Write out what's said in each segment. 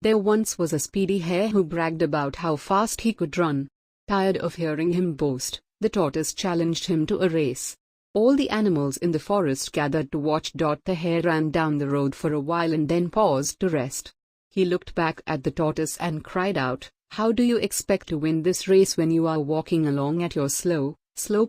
There once was a speedy hare who bragged about how fast he could run. Tired of hearing him boast, the tortoise challenged him to a race. All the animals in the forest gathered to watch. The hare ran down the road for a while and then paused to rest. He looked back at the tortoise and cried out, "How do you expect to win this race when you are walking along at your slow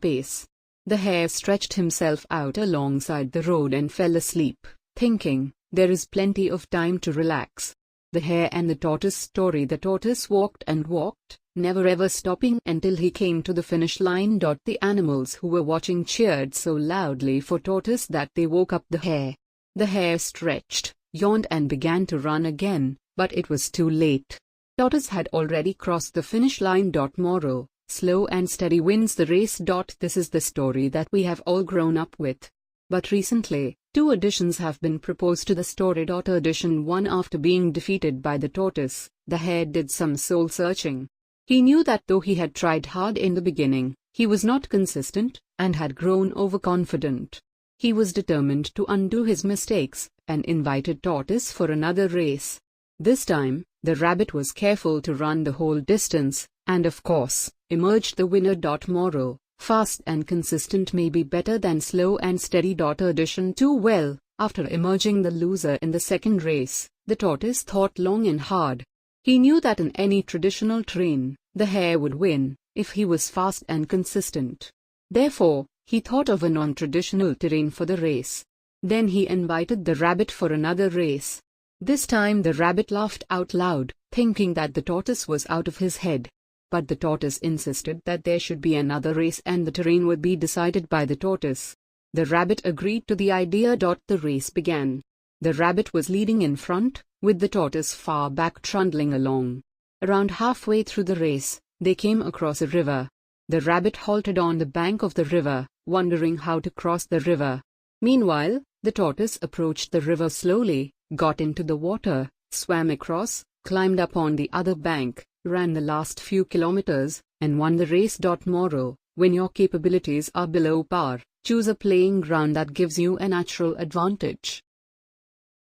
pace?" The hare stretched himself out alongside the road and fell asleep, thinking, "There is plenty of time to relax." The Hare and the Tortoise story. The tortoise walked and walked, never ever stopping until he came to the finish line. The animals who were watching cheered so loudly for Tortoise that they woke up the hare. The hare stretched, yawned and began to run again, but it was too late. Tortoise had already crossed the finish line. Moral: slow and steady wins the race. This is the story that we have all grown up with. But recently, two additions have been proposed to the story. Addition 1: after being defeated by the tortoise, the hare did some soul-searching. He knew that though he had tried hard in the beginning, he was not consistent, and had grown overconfident. He was determined to undo his mistakes, and invited Tortoise for another race. This time, the rabbit was careful to run the whole distance, and of course, emerged the winner. Moral: fast and consistent may be better than slow and steady. Addition 2: well, after emerging the loser in the second race, the tortoise thought long and hard. He knew that in any traditional terrain, the hare would win, if he was fast and consistent. Therefore, he thought of a non-traditional terrain for the race. Then he invited the rabbit for another race. This time the rabbit laughed out loud, thinking that the tortoise was out of his head. But the tortoise insisted that there should be another race and the terrain would be decided by the tortoise. The rabbit agreed to the idea. The race began. The rabbit was leading in front, with the tortoise far back trundling along. Around halfway through the race, they came across a river. The rabbit halted on the bank of the river, wondering how to cross the river. Meanwhile, the tortoise approached the river slowly, got into the water, swam across, climbed up on the other bank, ran the last few kilometers, and won the race. Moral: when your capabilities are below par, choose a playing ground that gives you a natural advantage.